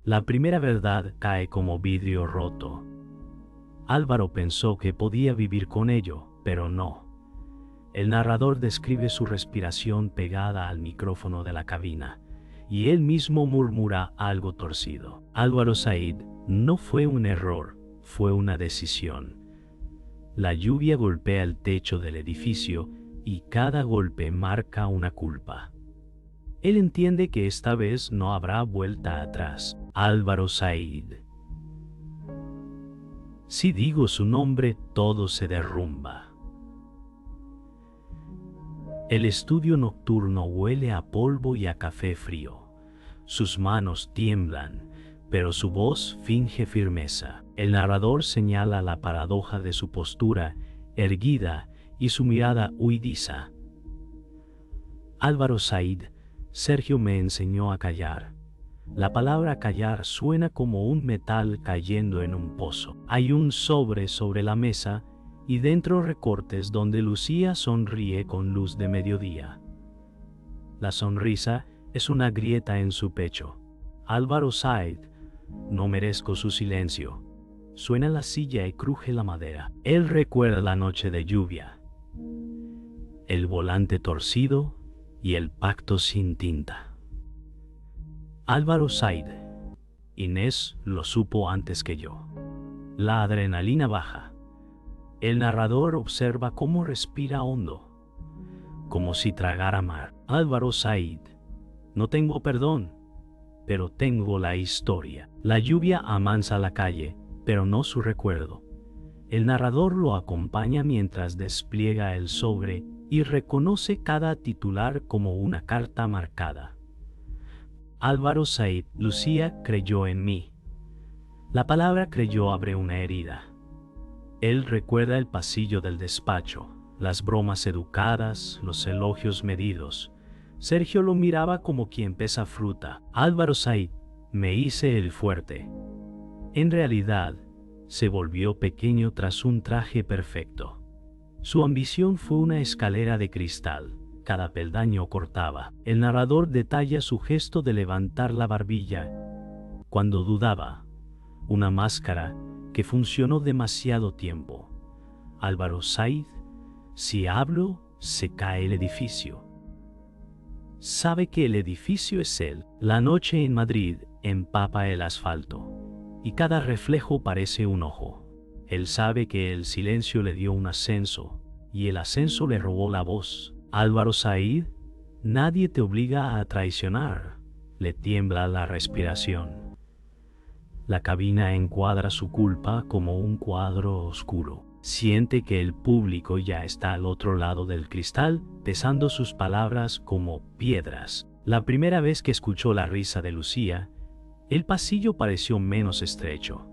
La primera verdad cae como vidrio roto. Álvaro pensó que podía vivir con ello, pero no. El narrador describe su respiración pegada al micrófono de la cabina, y él mismo murmura algo torcido. Álvaro Said, no fue un error, fue una decisión. La lluvia golpea el techo del edificio y cada golpe marca una culpa. Él entiende que esta vez no habrá vuelta atrás. Álvaro Said. Si digo su nombre, todo se derrumba. El estudio nocturno huele a polvo y a café frío. Sus manos tiemblan, pero su voz finge firmeza. El narrador señala la paradoja de su postura erguida y su mirada huidiza. Álvaro Said, Sergio me enseñó a callar. La palabra callar suena como un metal cayendo en un pozo. Hay un sobre la mesa y dentro recortes donde Lucía sonríe con luz de mediodía. La sonrisa es una grieta en su pecho. Álvaro Said, no merezco su silencio. Suena la silla y cruje la madera. Él recuerda la noche de lluvia, el volante torcido y el pacto sin tinta. Álvaro Said. Inés lo supo antes que yo. La adrenalina baja. El narrador observa cómo respira hondo, como si tragara mar. Álvaro Said. No tengo perdón, pero tengo la historia. La lluvia amansa la calle, pero no su recuerdo. El narrador lo acompaña mientras despliega el sobre y reconoce cada titular como una carta marcada. Álvaro Said, Lucía creyó en mí. La palabra creyó abre una herida. Él recuerda el pasillo del despacho, las bromas educadas, los elogios medidos. Sergio lo miraba como quien pesa fruta. Álvaro Said, me hice el fuerte. En realidad, se volvió pequeño tras un traje perfecto. Su ambición fue una escalera de cristal. Cada peldaño cortaba. El narrador detalla su gesto de levantar la barbilla cuando dudaba. Una máscara que funcionó demasiado tiempo. Álvaro Said, si hablo, se cae el edificio. Sabe que el edificio es él. La noche en Madrid empapa el asfalto y cada reflejo parece un ojo. Él sabe que el silencio le dio un ascenso y el ascenso le robó la voz. Álvaro Said, nadie te obliga a traicionar. Le tiembla la respiración. La cabina encuadra su culpa como un cuadro oscuro. Siente que el público ya está al otro lado del cristal, pesando sus palabras como piedras. La primera vez que escuchó la risa de Lucía, el pasillo pareció menos estrecho.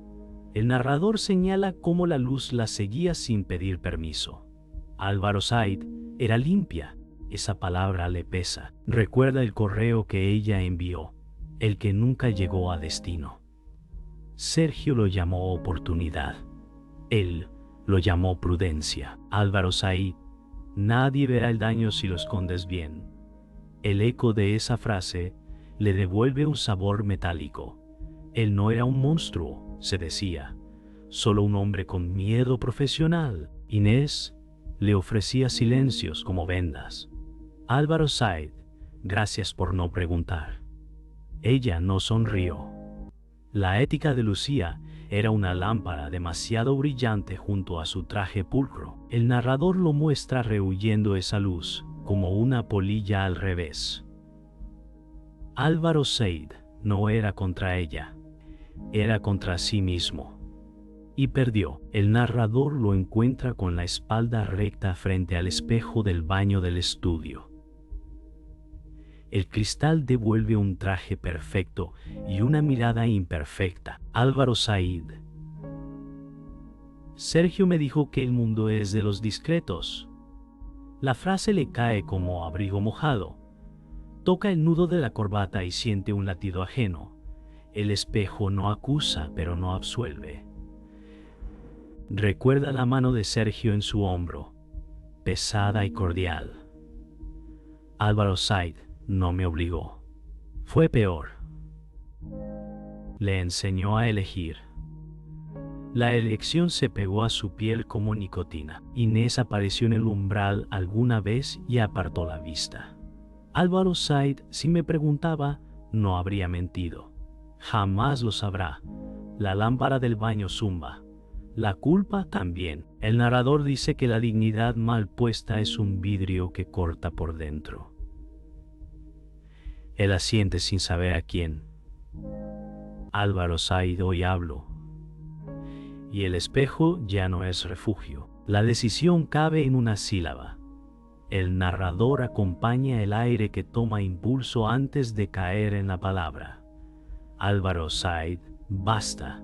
El narrador señala cómo la luz la seguía sin pedir permiso. Álvaro Said era limpia. Esa palabra le pesa. Recuerda el correo que ella envió, el que nunca llegó a destino. Sergio lo llamó oportunidad. Él lo llamó prudencia. Álvaro Said, nadie verá el daño si lo escondes bien. El eco de esa frase le devuelve un sabor metálico. Él no era un monstruo, se decía, solo un hombre con miedo profesional. Inés le ofrecía silencios como vendas. Álvaro Said, gracias por no preguntar. Ella no sonrió. La ética de Lucía era una lámpara demasiado brillante junto a su traje pulcro. El narrador lo muestra rehuyendo esa luz, como una polilla al revés. Álvaro Said no era contra ella, era contra sí mismo. Y perdió. El narrador lo encuentra con la espalda recta frente al espejo del baño del estudio. El cristal devuelve un traje perfecto y una mirada imperfecta. Álvaro Said. Sergio me dijo que el mundo es de los discretos. La frase le cae como abrigo mojado. Toca el nudo de la corbata y siente un latido ajeno. El espejo no acusa, pero no absuelve. Recuerda la mano de Sergio en su hombro, pesada y cordial. Álvaro Said no me obligó. Fue peor. Le enseñó a elegir. La elección se pegó a su piel como nicotina. Inés apareció en el umbral alguna vez y apartó la vista. Álvaro Said, si me preguntaba, no habría mentido. Jamás lo sabrá. La lámpara del baño zumba. La culpa también. El narrador dice que la dignidad mal puesta es un vidrio que corta por dentro. Él asiente sin saber a quién. Álvaro Said, hoy hablo. Y el espejo ya no es refugio. La decisión cabe en una sílaba. El narrador acompaña el aire que toma impulso antes de caer en la palabra. Álvaro Said, basta.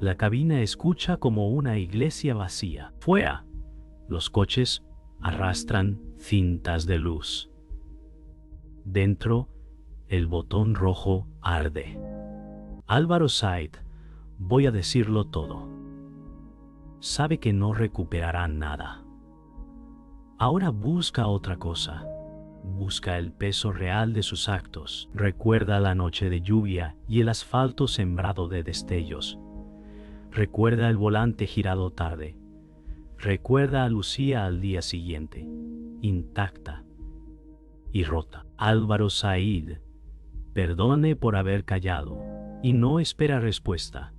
La cabina escucha como una iglesia vacía. ¡Fuera! Los coches arrastran cintas de luz. Dentro, el botón rojo arde. Álvaro Said, voy a decirlo todo. Sabe que no recuperará nada. Ahora busca otra cosa. Busca el peso real de sus actos. Recuerda la noche de lluvia y el asfalto sembrado de destellos. Recuerda el volante girado tarde. Recuerda a Lucía al día siguiente, intacta y rota. Álvaro Said, perdone por haber callado y no espera respuesta.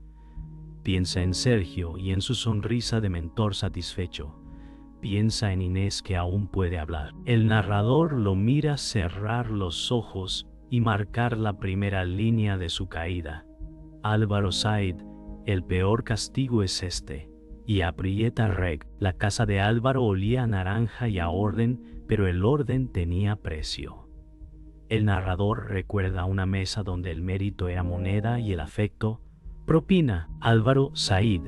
Piensa en Sergio y en su sonrisa de mentor satisfecho. Piensa en Inés que aún puede hablar. El narrador lo mira cerrar los ojos y marcar la primera línea de su caída. Álvaro Said, el peor castigo es este. Y aprieta rec. La casa de Álvaro olía a naranja y a orden, pero el orden tenía precio. El narrador recuerda una mesa donde el mérito era moneda y el afecto propina. Álvaro Said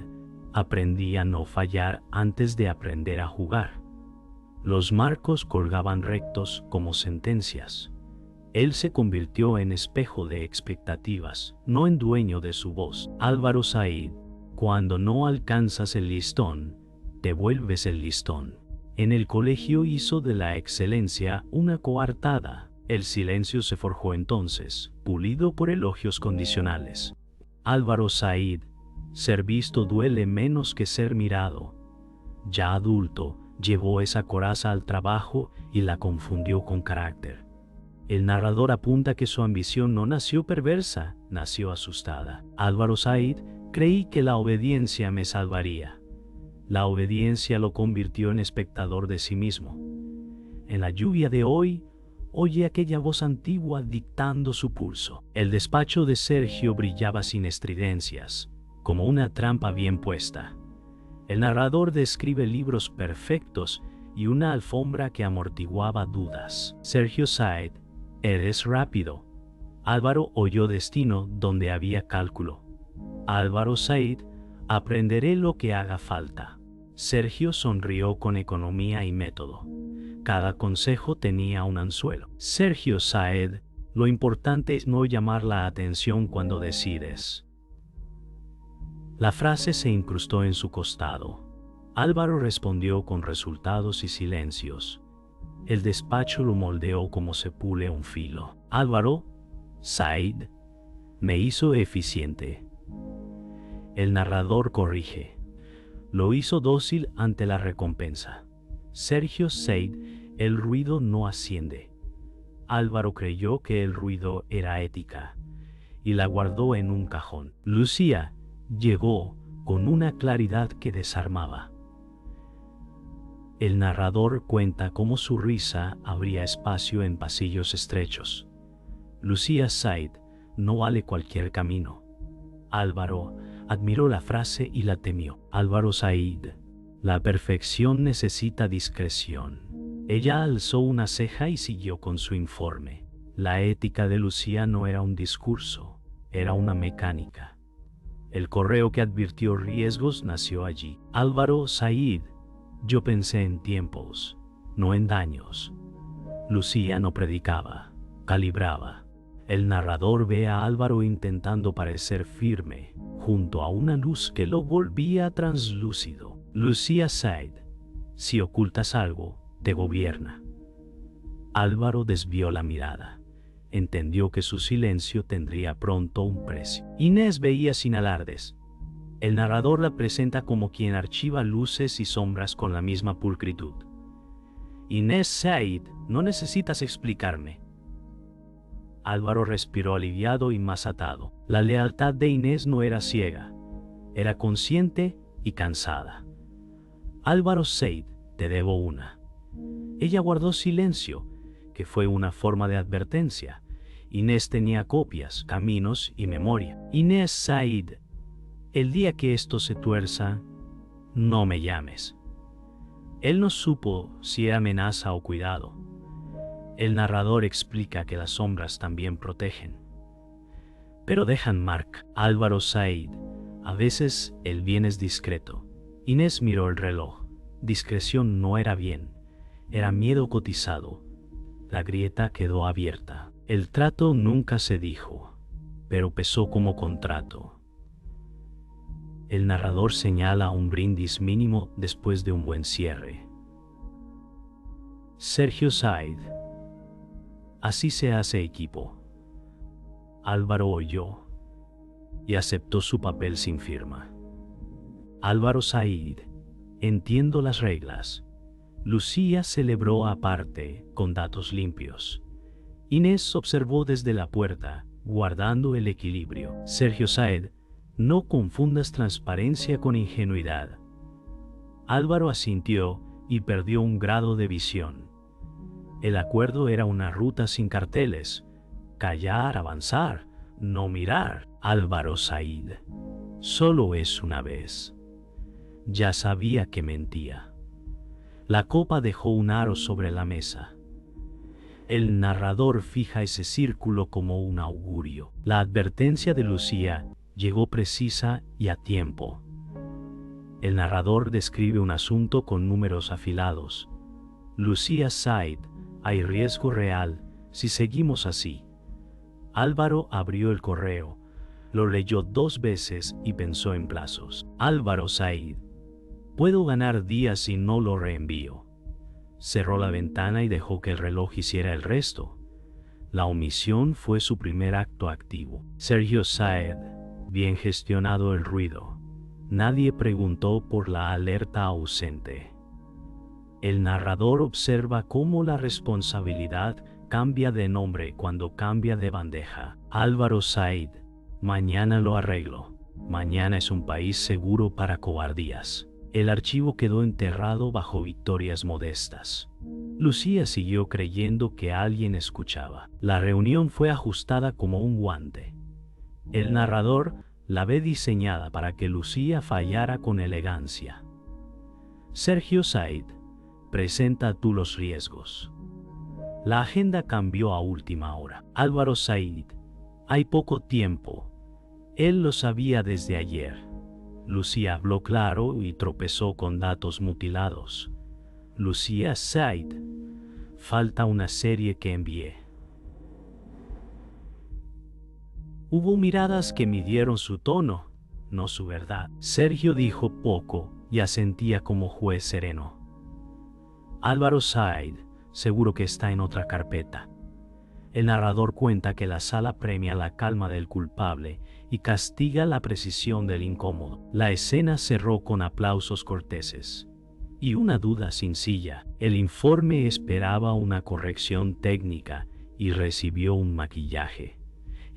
aprendí a no fallar antes de aprender a jugar. Los marcos colgaban rectos como sentencias. Él se convirtió en espejo de expectativas, no en dueño de su voz. Álvaro Said, cuando no alcanzas el listón, te vuelves el listón. En el colegio hizo de la excelencia una coartada. El silencio se forjó entonces, pulido por elogios condicionales. Álvaro Said, ser visto duele menos que ser mirado. Ya adulto, llevó esa coraza al trabajo y la confundió con carácter. El narrador apunta que su ambición no nació perversa, nació asustada. Álvaro Said, creí que la obediencia me salvaría. La obediencia lo convirtió en espectador de sí mismo. En la lluvia de hoy, oye aquella voz antigua dictando su pulso. El despacho de Sergio brillaba sin estridencias, como una trampa bien puesta. El narrador describe libros perfectos y una alfombra que amortiguaba dudas. Sergio Said, eres rápido. Álvaro oyó destino donde había cálculo. Álvaro Said, aprenderé lo que haga falta. Sergio sonrió con economía y método. Cada consejo tenía un anzuelo. Sergio Said, lo importante es no llamar la atención cuando decides. La frase se incrustó en su costado. Álvaro respondió con resultados y silencios. El despacho lo moldeó como se pule un filo. Álvaro Said me hizo eficiente. El narrador corrige. Lo hizo dócil ante la recompensa. Sergio Said, el ruido no asciende. Álvaro creyó que el ruido era ética y la guardó en un cajón. Lucía llegó con una claridad que desarmaba. El narrador cuenta cómo su risa abría espacio en pasillos estrechos. Lucía Said no vale cualquier camino. Álvaro admiró la frase y la temió. Álvaro Said, la perfección necesita discreción. Ella alzó una ceja y siguió con su informe. La ética de Lucía no era un discurso, era una mecánica. El correo que advirtió riesgos nació allí. Álvaro Said, yo pensé en tiempos, no en daños. Lucía no predicaba, calibraba. El narrador ve a Álvaro intentando parecer firme, junto a una luz que lo volvía translúcido. Lucía Said, si ocultas algo, te gobierna. Álvaro desvió la mirada. entendió que su silencio tendría pronto un precio. Inés veía sin alardes. El narrador la presenta como quien archiva luces y sombras con la misma pulcritud. Inés Said, no necesitas explicarme. Álvaro respiró aliviado y más atado. La lealtad de Inés no era ciega, era consciente y cansada. Álvaro Said, te debo una. Ella guardó silencio, que fue una forma de advertencia. Inés tenía copias, caminos y memoria. Inés Said, el día que esto se tuerza, no me llames. Él no supo si era amenaza o cuidado. El narrador explica que las sombras también protegen. Pero dejan marca. Álvaro Said, a veces el bien es discreto. Inés miró el reloj. Discreción no era bien, era miedo cotizado. La grieta quedó abierta. El trato nunca se dijo, pero pesó como contrato. El narrador señala un brindis mínimo después de un buen cierre. Sergio Said. Así se hace equipo. Álvaro oyó y aceptó su papel sin firma. Álvaro Said. Entiendo las reglas. Lucía celebró aparte, con datos limpios. Inés observó desde la puerta, guardando el equilibrio. Sergio Said, no confundas transparencia con ingenuidad. Álvaro asintió y perdió un grado de visión. El acuerdo era una ruta sin carteles. Callar, avanzar, no mirar. Álvaro Said. Solo es una vez. Ya sabía que mentía. La copa dejó un aro sobre la mesa. El narrador fija ese círculo como un augurio. La advertencia de Lucía llegó precisa y a tiempo. El narrador describe un asunto con números afilados. Lucía Said, hay riesgo real si seguimos así. Álvaro abrió el correo, lo leyó 2 veces y pensó en plazos. Álvaro Said, puedo ganar días si no lo reenvío. Cerró la ventana y dejó que el reloj hiciera el resto. La omisión fue su primer acto activo. Sergio Said, bien gestionado el ruido. Nadie preguntó por la alerta ausente. El narrador observa cómo la responsabilidad cambia de nombre cuando cambia de bandeja. Álvaro Said, mañana lo arreglo. Mañana es un país seguro para cobardías. El archivo quedó enterrado bajo victorias modestas. Lucía siguió creyendo que alguien escuchaba. La reunión fue ajustada como un guante. El narrador la ve diseñada para que Lucía fallara con elegancia. Sergio Said, presenta tú los riesgos. La agenda cambió a última hora. Álvaro Said, hay poco tiempo. Él lo sabía desde ayer. Lucía habló claro y tropezó con datos mutilados. Lucía Said, falta una serie que envié. Hubo miradas que midieron su tono, no su verdad. Sergio dijo poco y asentía como juez sereno. Álvaro Said, seguro que está en otra carpeta. El narrador cuenta que la sala premia la calma del culpable y castiga la precisión del incómodo. La escena cerró con aplausos corteses. Y una duda sencilla. El informe esperaba una corrección técnica y recibió un maquillaje.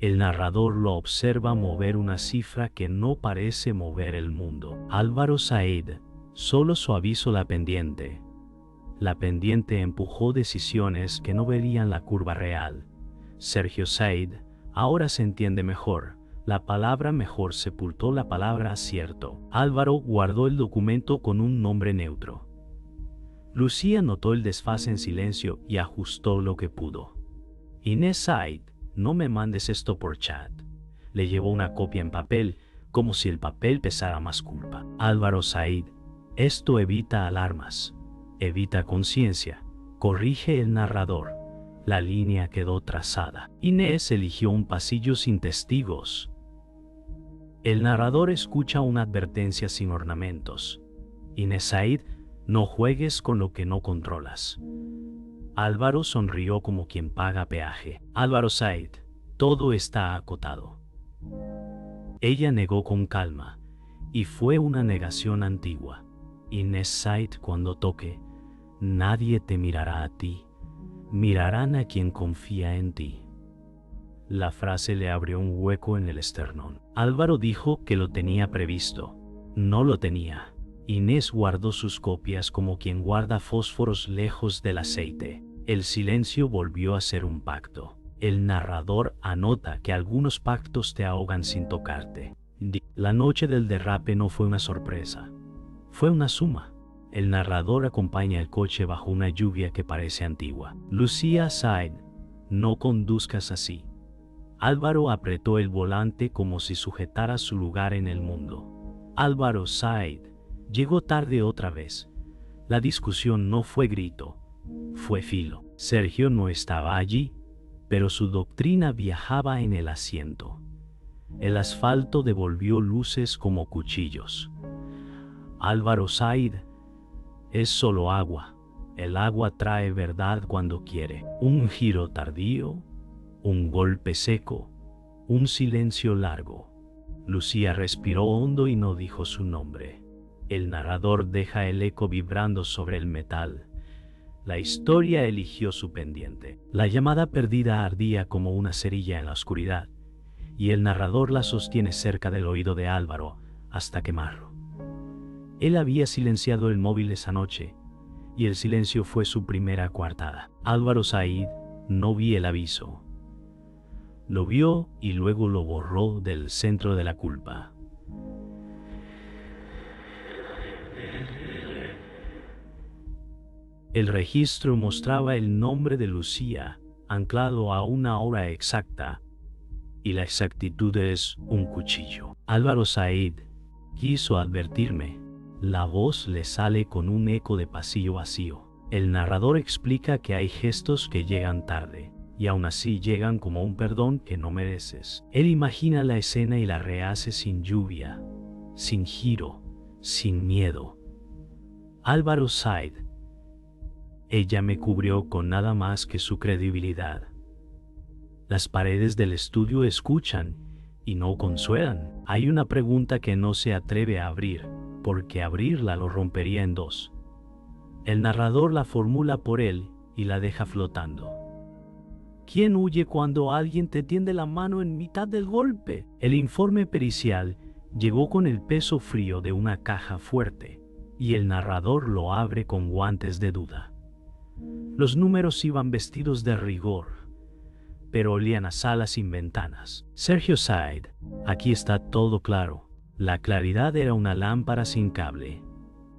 El narrador lo observa mover una cifra que no parece mover el mundo. Álvaro Said, solo suavizó la pendiente. La pendiente empujó decisiones que no verían la curva real. Sergio Said, ahora se entiende mejor. La palabra mejor sepultó la palabra acierto. Álvaro guardó el documento con un nombre neutro. Lucía notó el desfase en silencio y ajustó lo que pudo. Inés Said, no me mandes esto por chat. Le llevó una copia en papel, como si el papel pesara más culpa. Álvaro Said, esto evita alarmas. Evita conciencia, corrige el narrador. La línea quedó trazada. Inés eligió un pasillo sin testigos. El narrador escucha una advertencia sin ornamentos. Inés Said, no juegues con lo que no controlas. Álvaro sonrió como quien paga peaje. Álvaro Said, todo está acotado. Ella negó con calma, y fue una negación antigua. Inés Said, cuando toque, nadie te mirará a ti, mirarán a quien confía en ti. La frase le abrió un hueco en el esternón. Álvaro dijo que lo tenía previsto. No lo tenía. Inés guardó sus copias como quien guarda fósforos lejos del aceite. El silencio volvió a ser un pacto. El narrador anota que algunos pactos te ahogan sin tocarte. La noche del derrape no fue una sorpresa. Fue una suma. El narrador acompaña el coche bajo una lluvia que parece antigua. Lucía Said, no conduzcas así. Álvaro apretó el volante como si sujetara su lugar en el mundo. Álvaro Said llegó tarde otra vez. La discusión no fue grito, fue filo. Sergio no estaba allí, pero su doctrina viajaba en el asiento. El asfalto devolvió luces como cuchillos. Álvaro Said, es solo agua. El agua trae verdad cuando quiere. Un giro tardío, un golpe seco, un silencio largo. Lucía respiró hondo y no dijo su nombre. El narrador deja el eco vibrando sobre el metal. La historia eligió su pendiente. La llamada perdida ardía como una cerilla en la oscuridad, y el narrador la sostiene cerca del oído de Álvaro hasta quemarlo. Él había silenciado el móvil esa noche, y el silencio fue su primera coartada. Álvaro Said no vio el aviso. Lo vio y luego lo borró del centro de la culpa. El registro mostraba el nombre de Lucía, anclado a una hora exacta, y la exactitud es un cuchillo. Álvaro Said quiso advertirme. La voz le sale con un eco de pasillo vacío. El narrador explica que hay gestos que llegan tarde, y aún así llegan como un perdón que no mereces. Él imagina la escena y la rehace sin lluvia, sin giro, sin miedo. Álvaro Said. Ella me cubrió con nada más que su credibilidad. Las paredes del estudio escuchan y no consuelan. Hay una pregunta que no se atreve a abrir, porque abrirla lo rompería en dos. El narrador la formula por él y la deja flotando. ¿Quién huye cuando alguien te tiende la mano en mitad del golpe? El informe pericial llegó con el peso frío de una caja fuerte, y el narrador lo abre con guantes de duda. Los números iban vestidos de rigor, pero olían a sala sin ventanas. Sergio Said, aquí está todo claro. La claridad era una lámpara sin cable.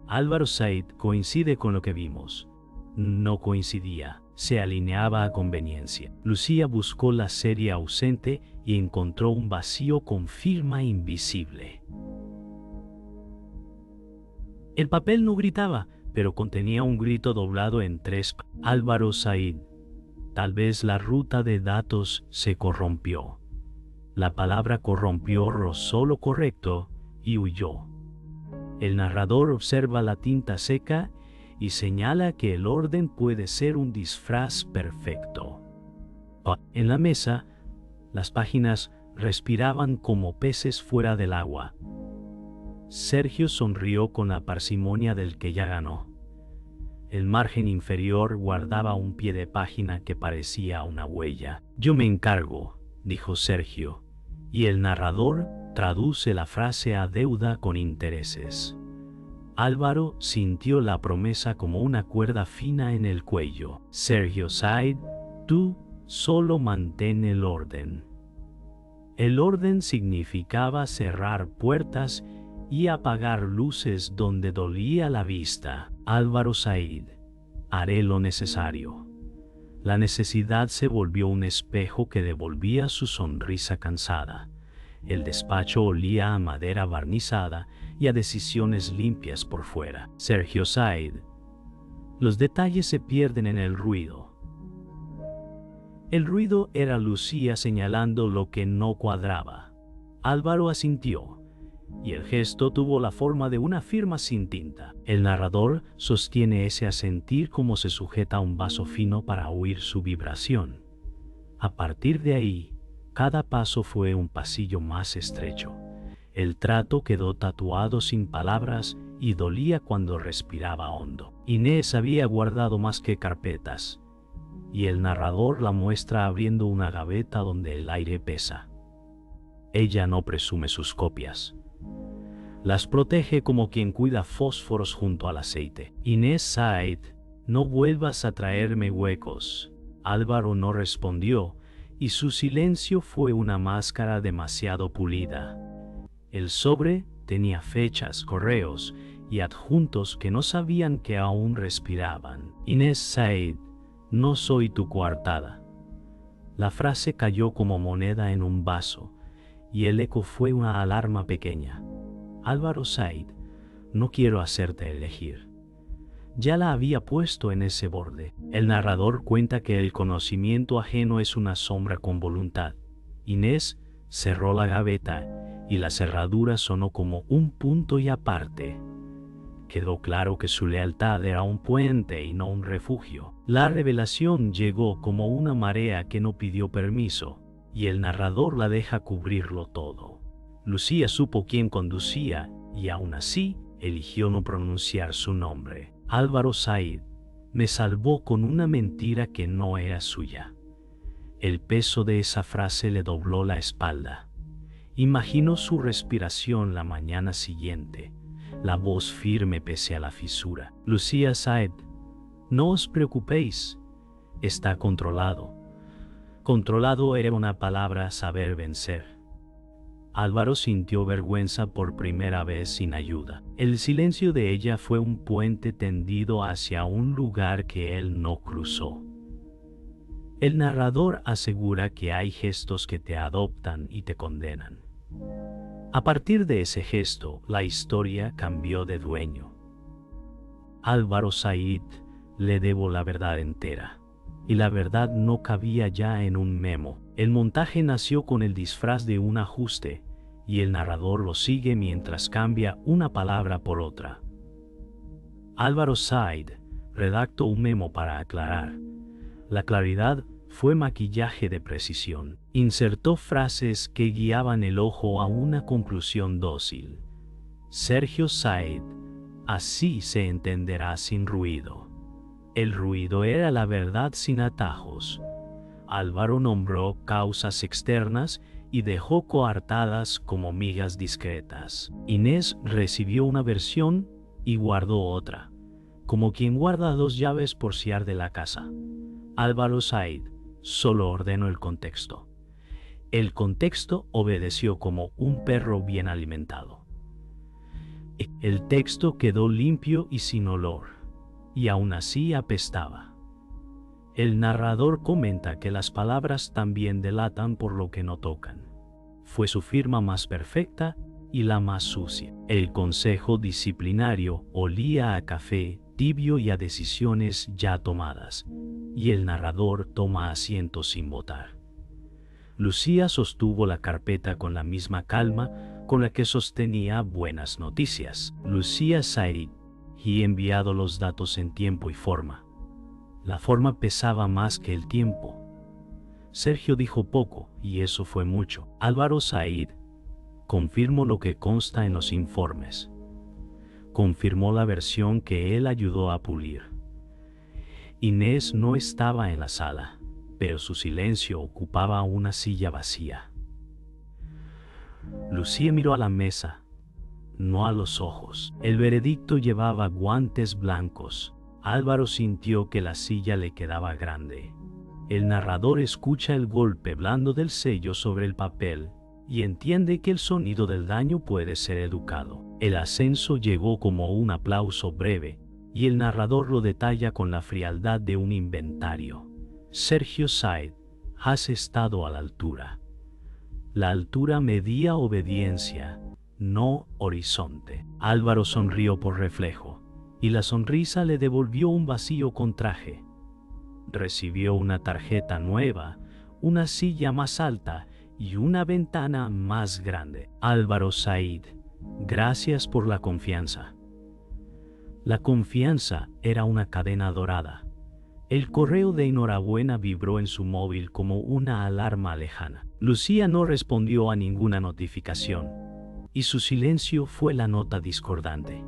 Álvaro Said coincide con lo que vimos. No coincidía, se alineaba a conveniencia. Lucía buscó la serie ausente y encontró un vacío con firma invisible. El papel no gritaba, pero contenía un grito doblado en tres. Álvaro Said. Tal vez la ruta de datos se corrompió. La palabra corrompió rozó lo correcto y huyó. El narrador observa la tinta seca y señala que el orden puede ser un disfraz perfecto. En la mesa, las páginas respiraban como peces fuera del agua. Sergio sonrió con la parsimonia del que ya ganó. El margen inferior guardaba un pie de página que parecía una huella. Yo me encargo, dijo Sergio, y el narrador traduce la frase a deuda con intereses. Álvaro sintió la promesa como una cuerda fina en el cuello. Sergio Said, tú solo mantén el orden. El orden significaba cerrar puertas y apagar luces donde dolía la vista. Álvaro Said, haré lo necesario. La necesidad se volvió un espejo que devolvía su sonrisa cansada. El despacho olía a madera barnizada y a decisiones limpias por fuera. Sergio Said, los detalles se pierden en el ruido. El ruido era Lucía señalando lo que no cuadraba. Álvaro asintió. y el gesto tuvo la forma de una firma sin tinta. El narrador sostiene ese asentir como se sujeta a un vaso fino para oír su vibración. A partir de ahí, cada paso fue un pasillo más estrecho. El trato quedó tatuado sin palabras y dolía cuando respiraba hondo. Inés había guardado más que carpetas, y el narrador la muestra abriendo una gaveta donde el aire pesa. Ella no presume sus copias. Las protege como quien cuida fósforos junto al aceite. Inés Said, no vuelvas a traerme huecos. Álvaro no respondió, y su silencio fue una máscara demasiado pulida. El sobre tenía fechas, correos y adjuntos que no sabían que aún respiraban. Inés Said, no soy tu coartada. La frase cayó como moneda en un vaso, y el eco fue una alarma pequeña. Álvaro Said, no quiero hacerte elegir. Ya la había puesto en ese borde. El narrador cuenta que el conocimiento ajeno es una sombra con voluntad. Inés cerró la gaveta y la cerradura sonó como un punto y aparte. Quedó claro que su lealtad era un puente y no un refugio. La revelación llegó como una marea que no pidió permiso, y el narrador la deja cubrirlo todo. Lucía supo quién conducía y aún así eligió no pronunciar su nombre. Álvaro Said me salvó con una mentira que no era suya. El peso de esa frase le dobló la espalda. Imaginó su respiración la mañana siguiente, la voz firme pese a la fisura. Lucía Said, no os preocupéis, está controlado. Controlado era una palabra a saber vencer. Álvaro sintió vergüenza por primera vez sin ayuda. El silencio de ella fue un puente tendido hacia un lugar que él no cruzó. El narrador asegura que hay gestos que te adoptan y te condenan. A partir de ese gesto, la historia cambió de dueño. Álvaro Said le debo la verdad entera, y la verdad no cabía ya en un memo. El montaje nació con el disfraz de un ajuste, y el narrador lo sigue mientras cambia una palabra por otra. Álvaro Said redactó un memo para aclarar. La claridad fue maquillaje de precisión. Insertó frases que guiaban el ojo a una conclusión dócil. Sergio Said, así se entenderá sin ruido. El ruido era la verdad sin atajos. Álvaro nombró causas externas y dejó coartadas como migas discretas. Inés recibió una versión y guardó otra, como quien guarda dos llaves por si arde la casa. Álvaro Said solo ordenó el contexto. El contexto obedeció como un perro bien alimentado. El texto quedó limpio y sin olor, y aún así apestaba. El narrador comenta que las palabras también delatan por lo que no tocan. Fue su firma más perfecta y la más sucia. El consejo disciplinario olía a café tibio y a decisiones ya tomadas, y el narrador toma asiento sin votar. Lucía sostuvo la carpeta con la misma calma con la que sostenía buenas noticias. Lucía Said y enviado los datos en tiempo y forma. La forma pesaba más que el tiempo. Sergio dijo poco, y eso fue mucho. Álvaro Said confirmó lo que consta en los informes. Confirmó la versión que él ayudó a pulir. Inés no estaba en la sala, pero su silencio ocupaba una silla vacía. Lucía miró a la mesa, no a los ojos. El veredicto llevaba guantes blancos. Álvaro sintió que la silla le quedaba grande. El narrador escucha el golpe blando del sello sobre el papel y entiende que el sonido del daño puede ser educado. El ascenso llegó como un aplauso breve, y el narrador lo detalla con la frialdad de un inventario. Sergio Said, has estado a la altura. La altura medía obediencia, no horizonte. Álvaro sonrió por reflejo, y la sonrisa le devolvió un vacío con traje. Recibió una tarjeta nueva, una silla más alta y una ventana más grande. Álvaro Said Gracias por la confianza. La confianza era una cadena dorada. El correo de enhorabuena vibró en su móvil como una alarma lejana. Lucía no respondió a ninguna notificación, y su silencio fue la nota discordante.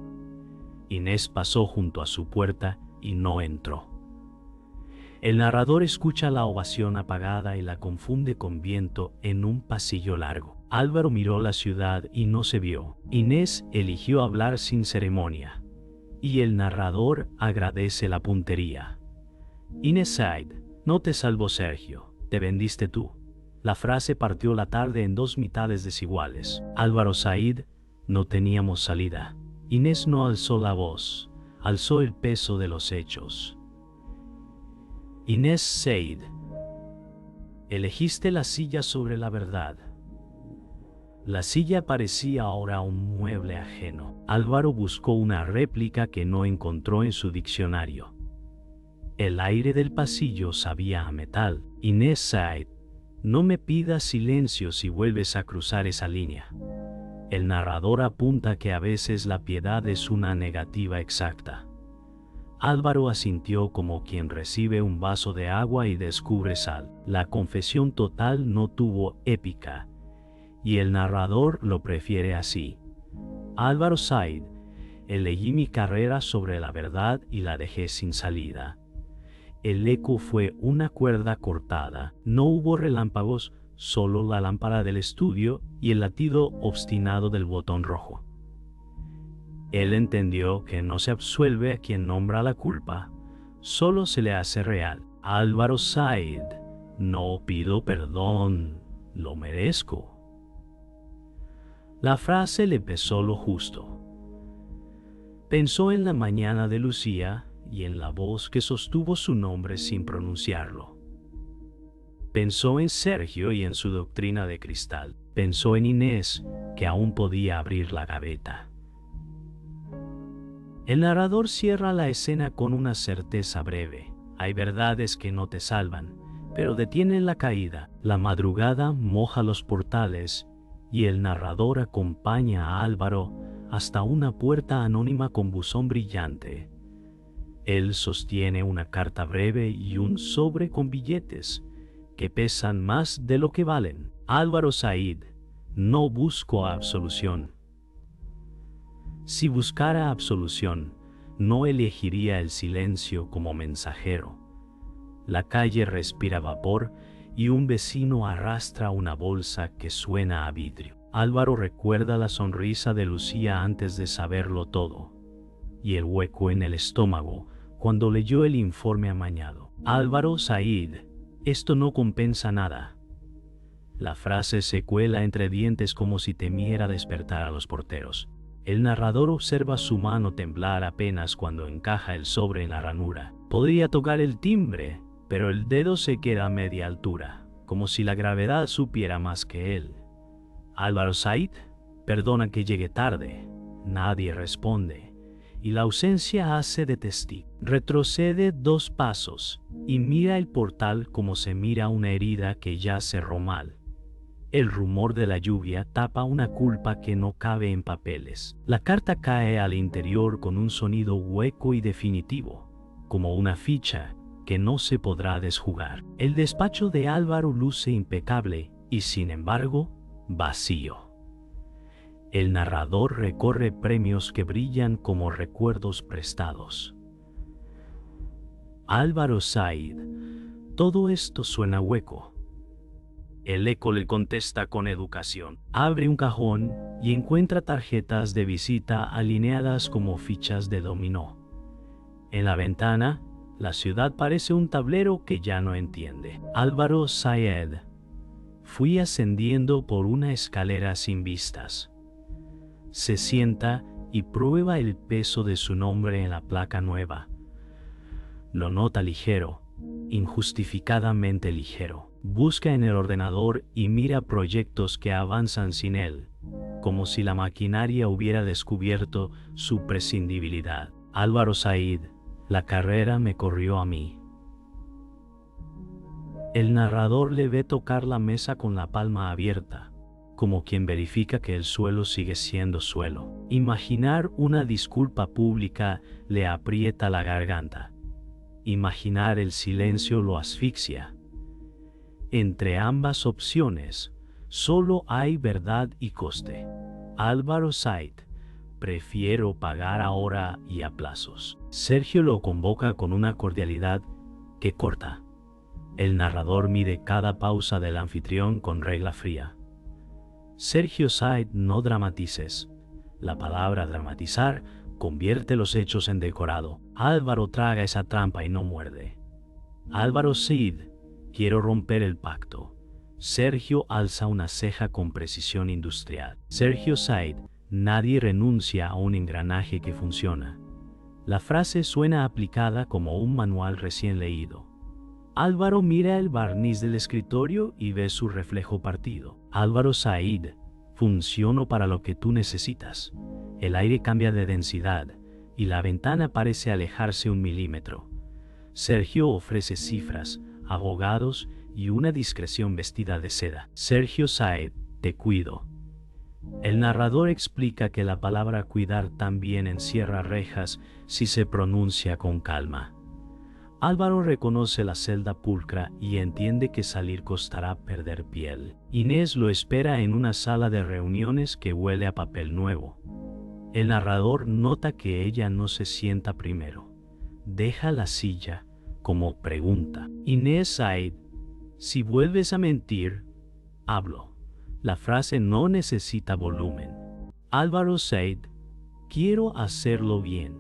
Inés pasó junto a su puerta y no entró. El narrador escucha la ovación apagada y la confunde con viento en un pasillo largo. Álvaro miró la ciudad y no se vio. Inés eligió hablar sin ceremonia, y el narrador agradece la puntería. Inés Said, no te salvó Sergio, te vendiste tú. La frase partió la tarde en dos mitades desiguales. Álvaro Said, no teníamos salida. Inés no alzó la voz, alzó el peso de los hechos. Inés Said, elegiste la silla sobre la verdad. La silla parecía ahora un mueble ajeno. Álvaro buscó una réplica que no encontró en su diccionario. El aire del pasillo sabía a metal. Inés Said, no me pidas silencio si vuelves a cruzar esa línea. El narrador apunta que a veces la piedad es una negativa exacta. Álvaro asintió como quien recibe un vaso de agua y descubre sal. La confesión total no tuvo épica, y el narrador lo prefiere así. Álvaro Said, elegí mi carrera sobre la verdad y la dejé sin salida. El eco fue una cuerda cortada, no hubo relámpagos, solo la lámpara del estudio y el latido obstinado del botón rojo. Él entendió que no se absuelve a quien nombra la culpa, solo se le hace real. Álvaro Said, no pido perdón, lo merezco. La frase le pesó lo justo. Pensó en la mañana de Lucía y en la voz que sostuvo su nombre sin pronunciarlo. Pensó en Sergio y en su doctrina de cristal. Pensó en Inés, que aún podía abrir la gaveta. El narrador cierra la escena con una certeza breve. Hay verdades que no te salvan, pero detienen la caída. La madrugada moja los portales y el narrador acompaña a Álvaro hasta una puerta anónima con buzón brillante. Él sostiene una carta breve y un sobre con billetes que pesan más de lo que valen. Álvaro Said, no busco absolución. Si buscara absolución, no elegiría el silencio como mensajero. La calle respira vapor y un vecino arrastra una bolsa que suena a vidrio. Álvaro recuerda la sonrisa de Lucía antes de saberlo todo, y el hueco en el estómago cuando leyó el informe amañado. Álvaro Said, esto no compensa nada. La frase se cuela entre dientes como si temiera despertar a los porteros. El narrador observa su mano temblar apenas cuando encaja el sobre en la ranura. Podría tocar el timbre, pero el dedo se queda a media altura, como si la gravedad supiera más que él. Álvaro Said, perdona que llegue tarde. Nadie responde, y la ausencia hace de testigo. Retrocede 2 pasos y mira el portal como se mira una herida que ya cerró mal. El rumor de la lluvia tapa una culpa que no cabe en papeles. La carta cae al interior con un sonido hueco y definitivo, como una ficha que no se podrá desjugar. El despacho de Álvaro luce impecable y, sin embargo, vacío. El narrador recorre premios que brillan como recuerdos prestados. Álvaro Said, todo esto suena hueco. El eco le contesta con educación. Abre un cajón y encuentra tarjetas de visita alineadas como fichas de dominó. En la ventana, la ciudad parece un tablero que ya no entiende. Álvaro Said, fui ascendiendo por una escalera sin vistas. Se sienta y prueba el peso de su nombre en la placa nueva. Lo nota ligero, injustificadamente ligero. Busca en el ordenador y mira proyectos que avanzan sin él, como si la maquinaria hubiera descubierto su prescindibilidad. Álvaro Said, la carrera me corrió a mí. El narrador le ve tocar la mesa con la palma abierta, como quien verifica que el suelo sigue siendo suelo. Imaginar una disculpa pública le aprieta la garganta. Imaginar el silencio lo asfixia. Entre ambas opciones, solo hay verdad y coste. Álvaro Said: prefiero pagar ahora y a plazos. Sergio lo convoca con una cordialidad que corta. El narrador mide cada pausa del anfitrión con regla fría. Sergio Said: no dramatices. La palabra dramatizar convierte los hechos en decorado. Álvaro traga esa trampa y no muerde. Álvaro Said: quiero romper el pacto. Sergio alza una ceja con precisión industrial. Sergio Said: nadie renuncia a un engranaje que funciona. La frase suena aplicada como un manual recién leído. Álvaro mira el barniz del escritorio y ve su reflejo partido. Álvaro Said: funciono para lo que tú necesitas. El aire cambia de densidad y la ventana parece alejarse 1 milímetro. Sergio ofrece cifras, abogados y una discreción vestida de seda. Sergio Said: te cuido. El narrador explica que la palabra cuidar también encierra rejas si se pronuncia con calma. Álvaro reconoce la celda pulcra y entiende que salir costará perder piel. Inés lo espera en una sala de reuniones que huele a papel nuevo. El narrador nota que ella no se sienta primero. Deja la silla como pregunta. Inés Said: si vuelves a mentir, hablo. La frase no necesita volumen. Álvaro Said: quiero hacerlo bien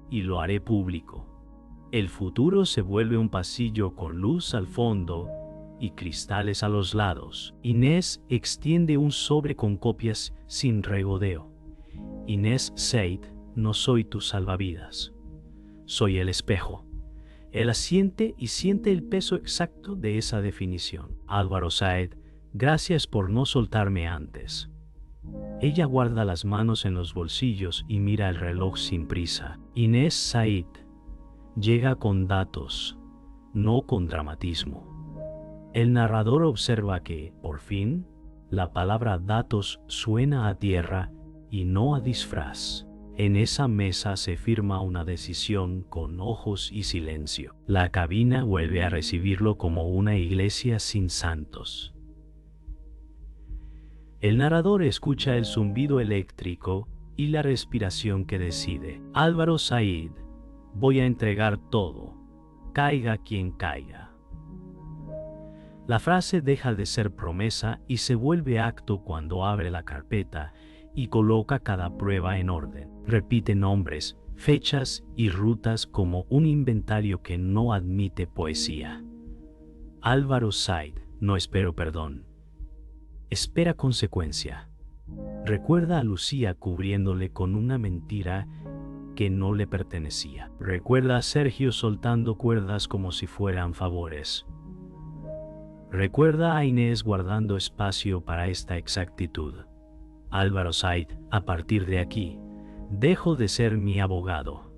y lo haré público. El futuro se vuelve un pasillo con luz al fondo y cristales a los lados. Inés extiende un sobre con copias sin regodeo. Inés Said: no soy tu salvavidas. Soy el espejo. Él asiente y siente el peso exacto de esa definición. Álvaro Said: gracias por no soltarme antes. Ella guarda las manos en los bolsillos y mira el reloj sin prisa. Inés Said llega con datos, no con dramatismo. El narrador observa que, por fin, la palabra datos suena a tierra y no a disfraz. En esa mesa se firma una decisión con ojos y silencio. La cabina vuelve a recibirlo como una iglesia sin santos. El narrador escucha el zumbido eléctrico y la respiración que decide. Álvaro Said: voy a entregar todo, caiga quien caiga. La frase deja de ser promesa y se vuelve acto cuando abre la carpeta y coloca cada prueba en orden. Repite nombres, fechas y rutas como un inventario que no admite poesía. Álvaro Said: no espero perdón. Espera consecuencia. Recuerda a Lucía cubriéndole con una mentira que no le pertenecía. Recuerda a Sergio soltando cuerdas como si fueran favores. Recuerda a Inés guardando espacio para esta exactitud. Álvaro Said: a partir de aquí, dejo de ser mi abogado.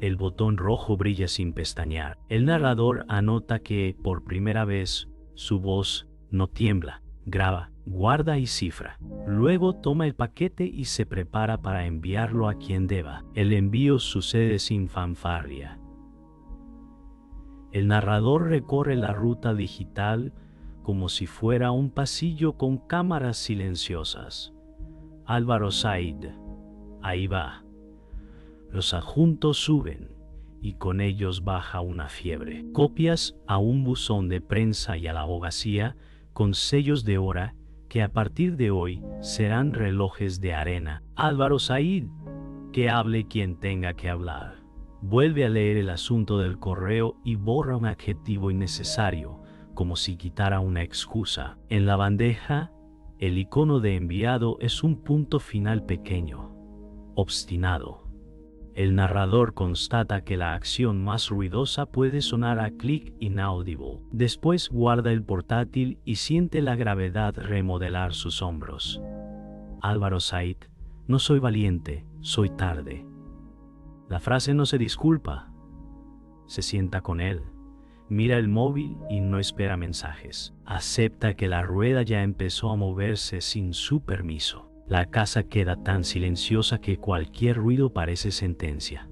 El botón rojo brilla sin pestañear. El narrador anota que, por primera vez, su voz no tiembla. Graba, guarda y cifra. Luego toma el paquete y se prepara para enviarlo a quien deba. El envío sucede sin fanfarria. El narrador recorre la ruta digital como si fuera un pasillo con cámaras silenciosas. Álvaro Said: ahí va. Los adjuntos suben y con ellos baja una fiebre. Copias a un buzón de prensa y a la abogacía con sellos de hora que a partir de hoy serán relojes de arena. Álvaro Said: que hable quien tenga que hablar. Vuelve a leer el asunto del correo y borra un adjetivo innecesario, como si quitara una excusa. En la bandeja, el icono de enviado es un punto final pequeño, obstinado. El narrador constata que la acción más ruidosa puede sonar a clic inaudible. Después guarda el portátil y siente la gravedad remodelar sus hombros. Álvaro Said: no soy valiente, soy tarde. La frase no se disculpa. Se sienta con él. Mira el móvil y no espera mensajes. Acepta que la rueda ya empezó a moverse sin su permiso. La casa queda tan silenciosa que cualquier ruido parece sentencia.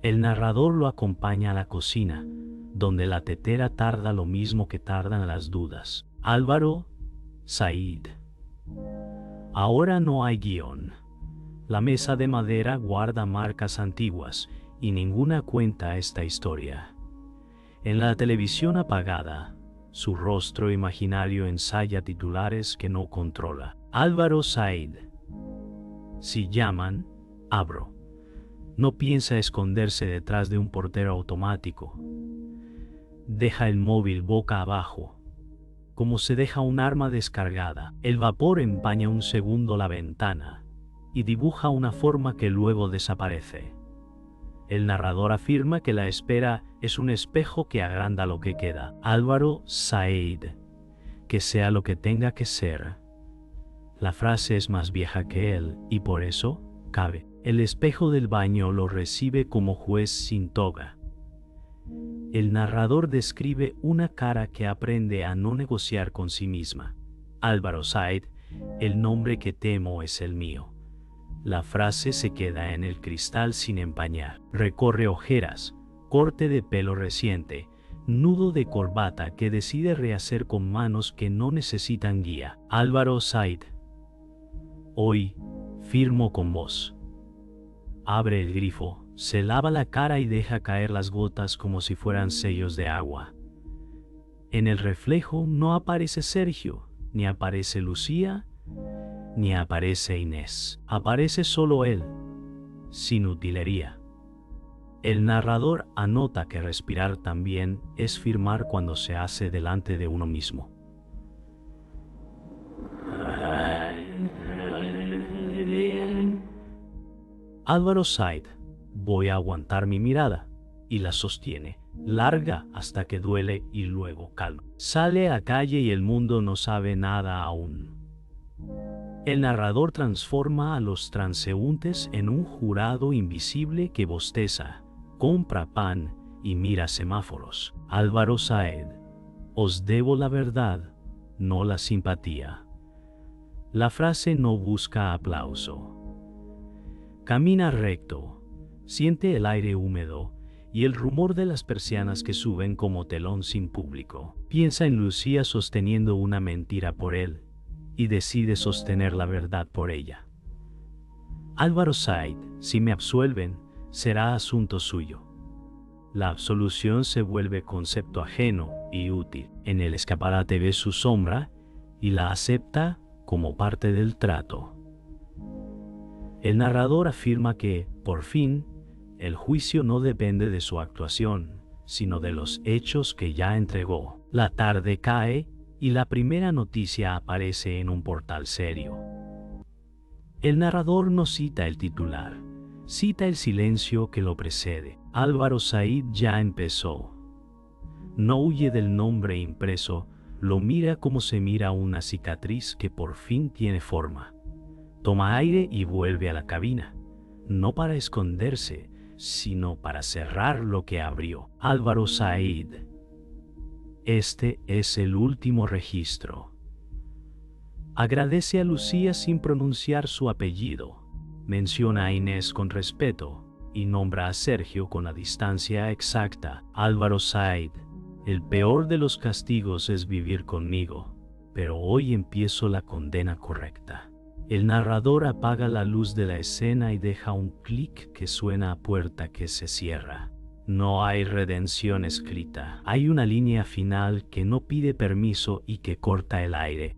El narrador lo acompaña a la cocina, donde la tetera tarda lo mismo que tardan las dudas. Álvaro Said. Ahora no hay guión. La mesa de madera guarda marcas antiguas y ninguna cuenta esta historia. En la televisión apagada, su rostro imaginario ensaya titulares que no controla. Álvaro Said. Si llaman, abro. No piensa esconderse detrás de un portero automático. Deja el móvil boca abajo, como se deja un arma descargada. El vapor empaña un segundo la ventana y dibuja una forma que luego desaparece. El narrador afirma que la espera es un espejo que agranda lo que queda. Álvaro Said. Que sea lo que tenga que ser. La frase es más vieja que él y por eso cabe. El espejo del baño lo recibe como juez sin toga. El narrador describe una cara que aprende a no negociar con sí misma. Álvaro Said, el nombre que temo es el mío. La frase se queda en el cristal sin empañar. Recorre ojeras, corte de pelo reciente, nudo de corbata que decide rehacer con manos que no necesitan guía. Álvaro Said. Hoy, firmo con vos. Abre el grifo, se lava la cara y deja caer las gotas como si fueran sellos de agua. En el reflejo no aparece Sergio, ni aparece Lucía, ni aparece Inés. Aparece solo él, sin utilería. El narrador anota que respirar también es firmar cuando se hace delante de uno mismo. Álvaro Said. Voy a aguantar mi mirada. Y la sostiene, larga hasta que duele y luego calma. Sale a calle y el mundo no sabe nada aún. El narrador transforma a los transeúntes en un jurado invisible que bosteza, compra pan y mira semáforos. Álvaro Said. Os debo la verdad, no la simpatía. La frase no busca aplauso. Camina recto, siente el aire húmedo y el rumor de las persianas que suben como telón sin público. Piensa en Lucía sosteniendo una mentira por él y decide sostener la verdad por ella. Álvaro Said, si me absuelven, será asunto suyo. La absolución se vuelve concepto ajeno y útil. En el escaparate ve su sombra y la acepta como parte del trato. El narrador afirma que, por fin, el juicio no depende de su actuación, sino de los hechos que ya entregó. La tarde cae y la primera noticia aparece en un portal serio. El narrador no cita el titular, cita el silencio que lo precede. Álvaro Said ya empezó. No huye del nombre impreso, lo mira como se mira una cicatriz que por fin tiene forma. Toma aire y vuelve a la cabina, no para esconderse, sino para cerrar lo que abrió. Álvaro Said. Este es el último registro. Agradece a Lucía sin pronunciar su apellido. Menciona a Inés con respeto y nombra a Sergio con la distancia exacta. Álvaro Said. El peor de los castigos es vivir conmigo, pero hoy empiezo la condena correcta. El narrador apaga la luz de la escena y deja un clic que suena a puerta que se cierra. No hay redención escrita. Hay una línea final que no pide permiso y que corta el aire.